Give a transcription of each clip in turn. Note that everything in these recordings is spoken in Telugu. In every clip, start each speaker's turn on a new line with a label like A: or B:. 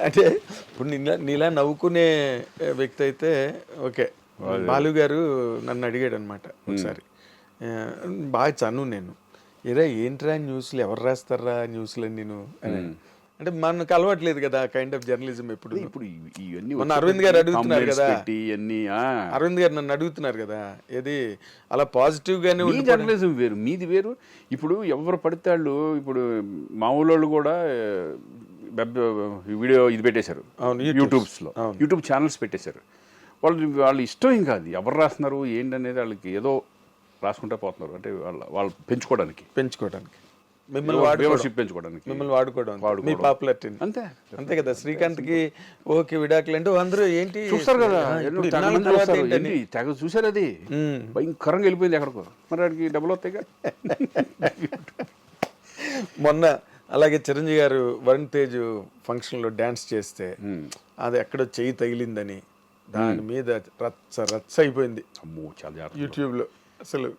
A: అంటే ఇప్పుడు నీలా నవ్వుకునే వ్యక్తి అయితే ఓకే. బాలు గారు నన్ను అడిగాడు అనమాట ఒకసారి, బాగా చనువు నేను, ఏరా ఏంట్రా న్యూస్లు ఎవరు రాస్తారా న్యూస్లు నేను అంటే మనకు అలవాట్లేదు కదా కైండ్ ఆఫ్ జర్నలిజం. ఎప్పుడు
B: ఇవన్నీ
A: మన అరవింద్ గారు అడుగుతున్నారు కదా,
B: ఇవన్నీ
A: అరవింద్ గారు నన్ను అడుగుతున్నారు కదా, ఏది అలా పాజిటివ్ గానే
B: మీ జర్నలిజం వేరు, మీది వేరు. ఇప్పుడు ఎవరు పడితే వాళ్ళు, ఇప్పుడు మామూలు కూడా వీడియో ఇది పెట్టేశారు యూట్యూబ్ ఛానల్స్ పెట్టేశారు. వాళ్ళు ఇష్టం ఏం కాదు ఎవరు రాస్తున్నారు ఏంటనేది, వాళ్ళకి ఏదో రాసుకుంటా పోతున్నారు. అంటే వాళ్ళు పెంచుకోవడానికి
A: మిమ్మల్ని
B: పెంచుకోవడానికి,
A: మిమ్మల్ని వాడుకోవడం, మీ పాపులారిటీ
B: అంతే
A: అంతే కదా. శ్రీకాంత్ కి ఓకే విడాకులు అంటే అందరూ ఏంటి
B: చూస్తారు కదా, తెగ చూసారు, అది భయంకరంగా వెళ్ళిపోయింది ఎక్కడికో, మరి వాడికి డబ్బులు వస్తాయిగా.
A: మొన్న అలాగే చిరంజీవి గారు వరుణ్ తేజ్ ఫంక్షన్ లో డాన్స్ చేస్తే అది ఎక్కడో చెయ్యి తగిలిందని దాని మీద రచ్చ అయిపోయింది.
B: అమ్మో చాలా
A: యూట్యూబ్ లో. అసలు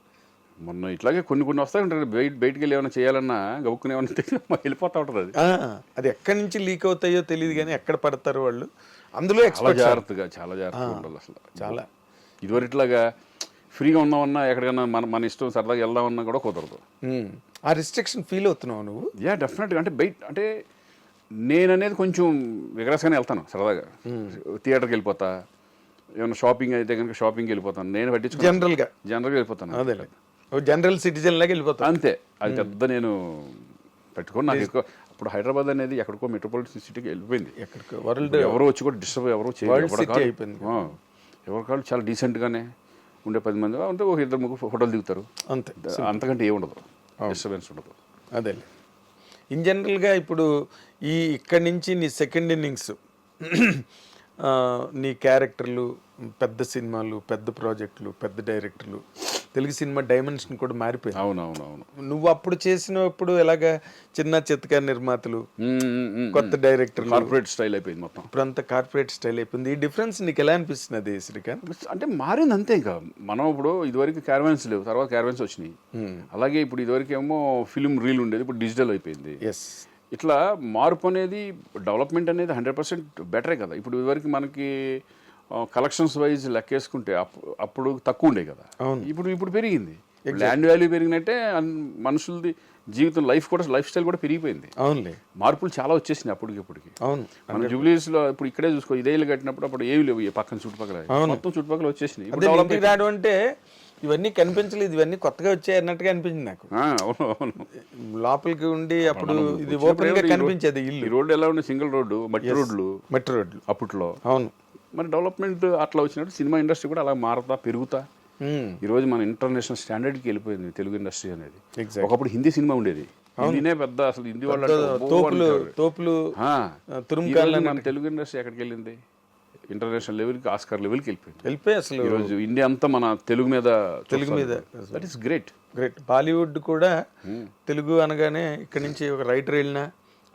B: మొన్న ఇట్లాగే కొన్ని వస్తాయి ఉంటారు, బయటికి వెళ్ళి ఏమైనా చేయాలన్నా గబుక్కునే వెళ్ళిపోతా ఉంటుంది.
A: అది ఎక్కడి నుంచి లీక్ అవుతాయో తెలియదు కానీ ఎక్కడ పడతారు వాళ్ళు, అందులో
B: చాలా జాగ్రత్తగా ఉండాలి. అసలు చాలా ఇదివరకు ఇట్లాగా ఫ్రీగా ఉన్నామన్నా ఎక్కడికన్నా మన ఇష్టం సరదాగా వెళ్దామన్నా కూడా కుదరదు.
A: ఆ రిస్ట్రిక్షన్ ఫీల్ అవుతున్నావు నువ్వు?
B: డెఫినెట్గా. అంటే అంటే నేననేది కొంచెం విగ్రస్గానే వెళ్తాను సరదాగా. థియేటర్కి వెళ్ళిపోతా, ఏమైనా షాపింగ్ అయితే కనుక షాపింగ్కి వెళ్ళిపోతాను. నేను పట్టించుకో జనరల్గా వెళ్ళిపోతాను,
A: అదే జనరల్ సిటిజన్ లాగా వెళ్ళిపోతాను
B: అంతే. అది పెద్ద నేను పెట్టుకోను. నాకు ఎక్కువ అప్పుడు హైదరాబాద్ అనేది ఎక్కడికో మెట్రోపాలిటన్ సిటీకి వెళ్ళిపోయింది.
A: ఎక్కడికో వరల్డ్
B: ఎవరో వచ్చి కూడా డిస్టర్బ్ ఎవరో
A: అయిపోయింది.
B: ఎవరి కాళ్ళు చాలా డీసెంట్గానే ఉండే 10 మంది ఉంటే ఒక 2-3 ఫోటోలు దిగుతారు అంతే. అంతకంటే ఏముండదు, డిస్టర్బెన్స్ ఉండదు.
A: అదే ఇన్ జనరల్గా ఇప్పుడు ఇక్కడి నుంచి నీ సెకండ్ ఇన్నింగ్స్, నీ క్యారెక్టర్లు, పెద్ద సినిమాలు, పెద్ద ప్రాజెక్టులు, పెద్ద డైరెక్టర్లు, తెలుగు సినిమా డైమెన్షన్ కూడా మారిపోయింది.
B: అవునవునవును.
A: నువ్వు అప్పుడు చేసినప్పుడు ఎలాగా చిన్న చిత్తకారు నిర్మాతలు, కొత్త డైరెక్టర్,
B: కార్పొరేట్ స్టైల్ అయిపోయింది మొత్తం.
A: ఇప్పుడు అంతా కార్పొరేట్ స్టైల్ అయిపోయింది. ఈ డిఫరెన్స్ నీకు ఎలా అనిపిస్తున్నది శ్రీకాంత్?
B: అంటే మారింది అంతే. ఇంకా మనం ఇప్పుడు ఇదివరకు క్యారవాన్స్ లేవు, తర్వాత క్యారవాన్స్ వచ్చినాయి. అలాగే ఇప్పుడు ఇదివరకు ఏమో ఫిల్మ్ రీల్ ఉండేది, ఇప్పుడు డిజిటల్ అయిపోయింది. ఇట్లా మార్పు అనేది, డెవలప్మెంట్ అనేది 100% బెటరే కదా. ఇప్పుడు ఇదివరకు మనకి కలెక్షన్స్ వైజ్ లెక్కేసుకుంటే అప్పుడు తక్కువ ఉండే కదా, ఇప్పుడు పెరిగింది. ల్యాండ్ వాల్యూ పెరిగినట్టే మనుషులది జీవితం, లైఫ్ స్టైల్ కూడా పెరిగిపోయింది.
A: అవునులే,
B: మార్పులు చాలా వచ్చేసినాయి అప్పటికిప్పటికి.
A: అవును,
B: మన జూబ్లీస్ లో ఇప్పుడు ఇక్కడే చూసుకో, ఇదేళ్ళు కట్టినప్పుడు అప్పుడు ఏమి లేవు, పక్కన చుట్టుపక్కల మొత్తం చుట్టుపక్కల వచ్చేసినాయి.
A: రావడం అంటే ఇవన్నీ కనిపించలేదు, ఇవన్నీ కొత్తగా వచ్చాయి అన్నట్టుగా అనిపించింది నాకు.
B: అవును,
A: లోపలికి ఉండి అప్పుడు ఇది ఓపెన్ గా కనిపించేది ఇల్లు.
B: ఈ రోడ్డు ఎలా ఉండే, సింగిల్ రోడ్డు, మట్టి రోడ్లు అప్పట్లో.
A: అవును,
B: మరి డెవలప్మెంట్ అట్లా వచ్చినట్టు సినిమా ఇండస్ట్రీ కూడా అలా మారుతా పెరుగుతా ఈ రోజు మన ఇంటర్నేషనల్ స్టాండర్డ్కి వెళ్ళిపోయింది తెలుగు ఇండస్ట్రీ అనేది. ఒకప్పుడు హిందీ సినిమా ఉండేది, హిందీనే పెద్ద, అసలు హిందీ వాళ్ళు మన తెలుగు ఇండస్ట్రీ ఎక్కడికి వెళ్ళింది? ఇంటర్నేషనల్ లెవెల్కి, ఆస్కార్ లెవెల్కి వెళ్ళిపోయి అసలు ఈరోజు ఇండియా అంతా మన తెలుగు మీద. That is great.
A: బాలీవుడ్ కూడా తెలుగు అనగానే ఇక్కడ నుంచి ఒక రైటర్ వెళ్ళినా,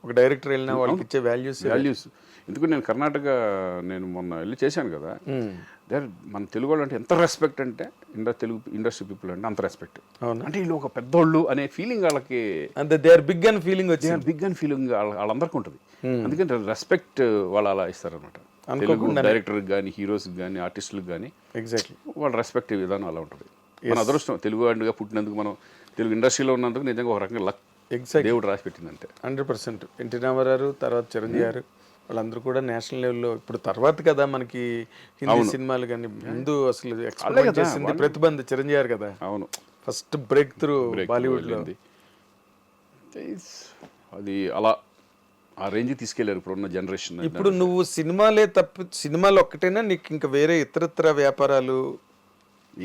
A: ఒక డైరెక్టర్ వెళ్ళినా వాళ్ళకి ఇచ్చే వాల్యూస్.
B: ఎందుకంటే నేను కర్ణాటక మొన్న వెళ్ళి చేశాను కదా, మన తెలుగు వాళ్ళు అంటే ఎంత రెస్పెక్ట్ అంటే, తెలుగు ఇండస్ట్రీ పీపుల్ అంటే అంత రెస్పెక్ట్. అంటే వీళ్ళు ఒక పెద్దోళ్ళు అనే ఫీలింగ్ వాళ్ళకి,
A: అంతే. They are big and feeling వచ్చింది,
B: బిగ్ అండ్ ఫీలింగ్ వాళ్ళందరికీ ఉంటుంది. అందుకని రెస్పెక్ట్ వాళ్ళు అలా ఇస్తారనమాట. తెలుగు డైరెక్టర్కి కానీ, హీరోస్కి కానీ, ఆర్టిస్టులకు కానీ వాళ్ళ రెస్పెక్ట్ విధానం అలా ఉంటుంది. మన అదృష్టం తెలుగు వాడిగా పుట్టినందుకు, మనం తెలుగు ఇండస్ట్రీలో ఉన్నందుకు నిజంగా ఒక రకంగా లక్ దేవుడు రాసి పెట్టిందంటే.
A: 100%. ఎన్టీ రామారావు తర్వాత చిరంజీవి గారు వాళ్ళందరూ కూడా నేషనల్ లెవెల్లో, ఇప్పుడు తర్వాత కదా మనకి హిందీ సినిమాలు కానీ, ముందు అసలు ఎక్స్పెరిమెంట్ చేసింది ప్రతిబంధ చిరంజీవి గారు కదా.
B: అవును,
A: ఫస్ట్ బ్రేక్ త్రూ బాలీవుడ్ లో.
B: అది అలా ఆ రేంజ్ తీసుకెళ్లారు ఇప్పుడున్న జనరేషన్.
A: ఇప్పుడు నువ్వు సినిమాలు ఒక్కటేనా, నీకు ఇంకా వేరే ఇతరత్ర వ్యాపారాలు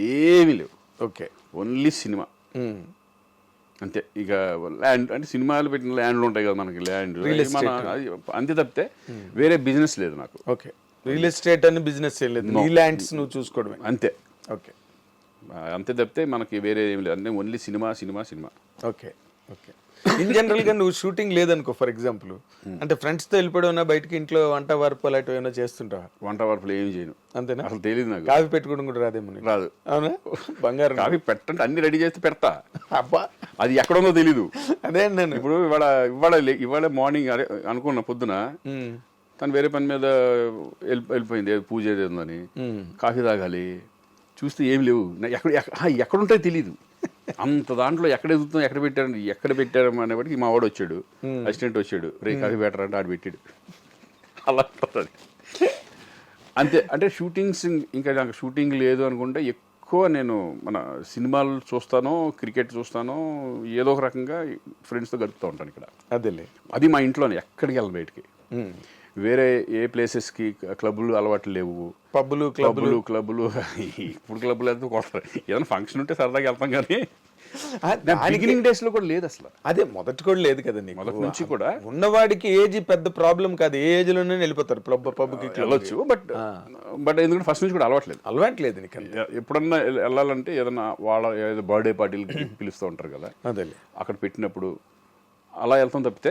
B: ఏమీ లేవు?
A: ఓకే,
B: ఓన్లీ సినిమా అంతే. ఇక ల్యాండ్ అంటే సినిమాలు పెట్టిన ల్యాండ్లు ఉంటాయి కదా మనకి, ల్యాండ్ అంతే తప్పితే వేరే బిజినెస్ లేదు నాకు.
A: ఓకే, రియల్ ఎస్టేట్ అని బిజినెస్ లేదు, ఈ ల్యాండ్స్ నువ్వు చూసుకోవడమే
B: అంతే.
A: ఓకే,
B: అంతే తప్పితే మనకి వేరే ఏమి లేదు, అంటే only cinema.
A: Okay. In general గా నువ్వు షూటింగ్ లేదనుకో, ఫర్ ఎగ్జాంపుల్, అంటే ఫ్రెండ్స్ తో వెళ్ళిపోయినా బయటకి ఇంట్లో వంట వార్పు అలాంటివి ఏమైనా చేస్తుంటావా?
B: వంట వార్పులు ఏమి చేయను.
A: అంతేనా?
B: అసలు తెలియదు నాకు.
A: కాఫీ పెట్టుకోవడం కూడా రాదేమో?
B: రాదు.
A: అవునా? బంగారం.
B: కాఫీ పెట్టంటే అన్ని రెడీ చేస్తే పెడతా,
A: అబ్బా
B: అది ఎక్కడుందో తెలీదు.
A: అదే నేను
B: ఇప్పుడు ఇవాళ మార్నింగ్ అనుకున్న పొద్దున తను వేరే పని మీద వెళ్ళిపోయింది, ఏదో పూజ ఏదో ఉందని. కాఫీ తాగాలి, చూస్తే ఏం లేవు. ఎక్కడ ఉంటాయో తెలియదు. అంత దాంట్లో ఎక్కడ ఎదుగుతుందో, ఎక్కడ పెట్టారు అనేప్పటికి మా వాడు వచ్చాడు, అసిస్టెంట్ వచ్చాడు, రే కాఫీ బెటర్ అంటే ఆడు పెట్టాడు. అలా ఉంటుంది అంతే. అంటే షూటింగ్స్, ఇంకా నాకు షూటింగ్ లేదు అనుకుంటే ఎక్కువ నేను మన సినిమాలు చూస్తాను, క్రికెట్ చూస్తాను, ఏదో ఒక రకంగా ఫ్రెండ్స్తో గడుపుతూ ఉంటాను ఇక్కడ.
A: అదేలే,
B: అది మా ఇంట్లోనే, ఎక్కడికి వెళ్ళను బయటికి. వేరే ఏ ప్లేసెస్కి క్లబ్బులు అలవాట్లు లేవు.
A: పబ్బులు
B: క్లబ్బులు ఇప్పుడు క్లబ్బులు అయితే కొడతారు. ఏదైనా ఫంక్షన్ ఉంటే సరదాగా వెళ్తాం, కానీ బిగినింగ్ డేస్ లో కూడా లేదు అసలు.
A: అదే మొదటి కూడా లేదు కదా నీకు.
B: మొదటి నుంచి కూడా
A: ఉన్నవాడికి ఏజ్ పెద్ద ప్రాబ్లం కాదు, ఏ ఏజ్ లోనే వెళ్ళిపోతారు పబ్కి
B: వెళ్ళొచ్చు. బట్ ఎందుకంటే ఫస్ట్ నుంచి కూడా
A: అలవాట్లేదు నీకు.
B: ఎప్పుడన్నా వెళ్ళాలంటే ఏదన్నా వాళ్ళ ఏదో బర్త్డే పార్టీలకి పిలుస్తూ ఉంటారు కదా,
A: అదే
B: అక్కడ పెట్టినప్పుడు అలా వెళ్తాం తప్పితే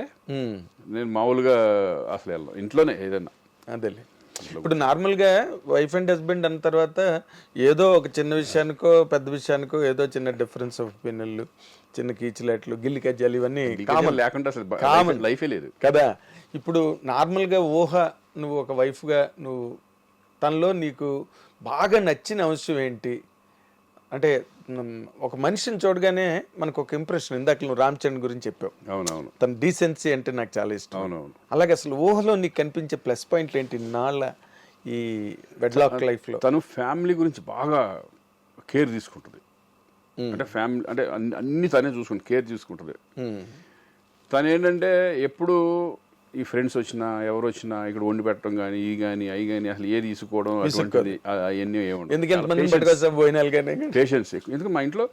B: నేను మామూలుగా అసలు వెళ్ళాను, ఇంట్లోనే ఏదైనా.
A: అదేలే, ఇప్పుడు నార్మల్గా వైఫ్ అండ్ హస్బెండ్ అన్న తర్వాత ఏదో ఒక చిన్న విషయానికో పెద్ద విషయానికో ఏదో చిన్న డిఫరెన్స్ ఆఫ్ ఒపీనియన్లు, చిన్న కీచులాట్లు, గిల్లి కజ్జాలు, ఇవన్నీ
B: కామన్. లేకుండా అసలు కామన్ లైఫే లేదు
A: కదా. ఇప్పుడు నార్మల్గా ఊహ, నువ్వు ఒక వైఫ్గా నువ్వు తనలో నీకు బాగా నచ్చిన అంశం ఏంటి? అంటే ఒక మనిషిని చూడగానే మనకు ఒక ఇంప్రెషన్. ఇందాక నువ్వు రామ్ చరణ్ గురించి చెప్పావు.
B: అవునవును.
A: తన డీసెన్సీ అంటే నాకు చాలా ఇష్టం.
B: అవునవును.
A: అలాగే అసలు ఊహలో నీకు కనిపించే ప్లస్ పాయింట్లు ఏంటి నాళ్ళ ఈ వెడ్లాక్ లైఫ్లో?
B: తను ఫ్యామిలీ గురించి బాగా కేర్ తీసుకుంటుంది. అంటే ఫ్యామిలీ అంటే అన్ని తనే చూసుకుంటుంది, కేర్ తీసుకుంటుంది. తను ఏంటంటే ఎప్పుడు ఈ ఫ్రెండ్స్ వచ్చినా ఎవరు వచ్చినా ఇక్కడ వండి పెట్టడం కానీ ఈ కానీ అవి కానీ అసలు ఏది తీసుకోవడం అటువంటిది అవన్నీ ఏముండదు. పేషెన్స్ ఎక్కువ. ఎందుకంటే మా ఇంట్లో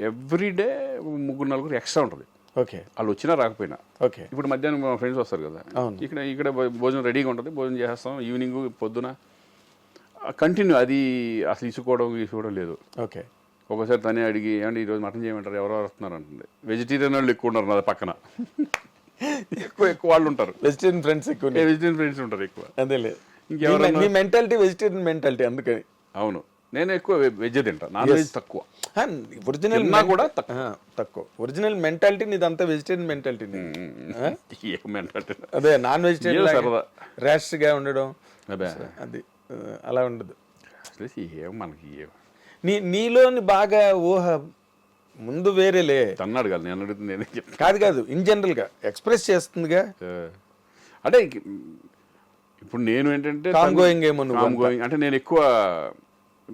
B: ఎవ్రీడే 3-4 ఎక్స్ట్రా ఉంటుంది.
A: ఓకే,
B: వాళ్ళు వచ్చినా రాకపోయినా.
A: ఓకే,
B: ఇప్పుడు మధ్యాహ్నం మా ఫ్రెండ్స్ వస్తారు కదా, ఇక్కడ భోజనం రెడీగా ఉంటుంది, భోజనం చేస్తాం. ఈవినింగ్ పొద్దున కంటిన్యూ. అది అసలు తీసుకోవడం లేదు.
A: ఓకే,
B: ఒకసారి తనే అడిగి ఏమంటే ఈరోజు మటన్ చేయమంటారు, ఎవరెవరు వస్తున్నారు అంటుంది. వెజిటేరియన్ వాళ్ళు ఎక్కువ ఉన్నారు నా పక్కన, ఎక్కువ వాళ్ళు ఉంటారు.
A: వెజిటేరియన్ ఫ్రెండ్స్
B: ఉంటారు ఎక్కువ.
A: అదేలే, ఇంకెవరైనా మెంటాలిటీ వెజిటేరియన్ మెంటాలిటీ, అందుకని.
B: అవును, నేను ఎక్కువ వెజ్ తింటా, నాన్ వెజ్ తక్కువ.
A: ఒరిజినల్ కూడా తక్కువ. ఒరిజినల్ మెంటాలిటీ నీదంతా వెజిటేరియన్ మెంటాలిటీ. అదే నాన్ వెజిటేరియన్ ర్యాష్ గా ఉండడం అది అలా ఉండదు.
B: మనకి
A: నీలోని బాగా ఊహ ముందు వేరేలే.
B: తన్నాడు కదా, నేను అడుగుతుంది
A: కాదు ఇన్ జనరల్ గా ఎక్స్ప్రెస్ చేస్తుందిగా.
B: అంటే ఇప్పుడు నేను ఏంటంటే అంటే నేను ఎక్కువ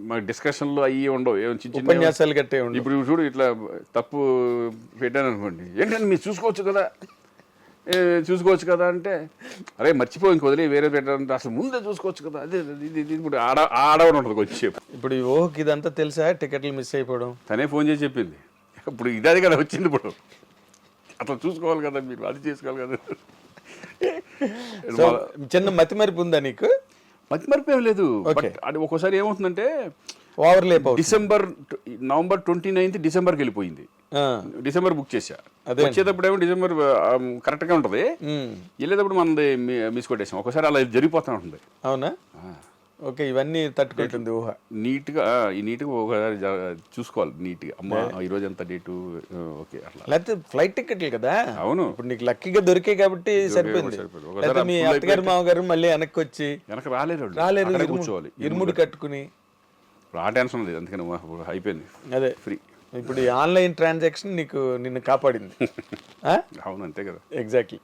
B: మా డిస్కషన్లో అయ్యి ఉండవు,
A: ఉపన్యాసాలు కట్టే ఉండవు.
B: ఇప్పుడు చూడు ఇట్లా తప్పు పెట్టాను అనుకోండి, ఏంటంటే మీరు చూసుకోవచ్చు కదా అంటే, అరే మర్చిపో ఇంక వదిలే వేరే పెట్టాలంటే అసలు ముందే చూసుకోవచ్చు కదా. అదే ఇది ఇప్పుడు ఆడవడం ఉంటుంది కొంచెం.
A: ఇప్పుడు ఈ ఓహ్కి ఇదంతా తెలుసా, టికెట్లు మిస్ అయిపోవడం?
B: తనే ఫోన్ చేసి చెప్పింది. ఇప్పుడు ఇదే కదా వచ్చింది. ఇప్పుడు అట్లా చూసుకోవాలి కదా, మీరు అది చేసుకోవాలి కదా.
A: చిన్న మతిమరుపు ఉందా నీకు?
B: మతిమరుపు ఏం లేదు. అది ఒక్కోసారి ఏమవుతుందంటే
A: ఓవర్లేప్
B: నవంబర్ 29 డిసెంబర్కి వెళ్ళిపోయింది. డిసెంబర్ బుక్ చేశా. వచ్చేటప్పుడు ఏమో డిసెంబర్ కరెక్ట్ గా ఉంటది, వెళ్ళేటప్పుడు మనది మిస్ కొట్టేసాం. ఒకసారి అలా జరిగిపోతా ఉంటుంది.
A: అవునా? ఓకే, ఇవన్నీ తట్టుకుంటుంది ఊహ.
B: నీట్గా ఒకసారి చూసుకోవాలి నీట్గా. అమ్మా ఈరోజు ఎంత డేటు, ఓకే అట్లా.
A: లేకపోతే ఫ్లైట్ టికెట్లు కదా.
B: అవును,
A: ఇప్పుడు నీకు లక్కీగా దొరికే కాబట్టి సరిపోయింది. మీ అత్తగారు మామగారు మళ్ళీ వెనక్కి వచ్చి రాలేరు,
B: కూర్చోవాలి,
A: ఇరుముడి కట్టుకుని.
B: ఆ టెన్షన్ ఉంది, అందుకని అయిపోయింది.
A: అదే
B: ఫ్రీ.
A: ఇప్పుడు ఈ ఆన్లైన్ ట్రాన్సాక్షన్ నిన్ను కాపాడింది.
B: అవును, అంతే కదా.
A: ఎగ్జాక్ట్లీ.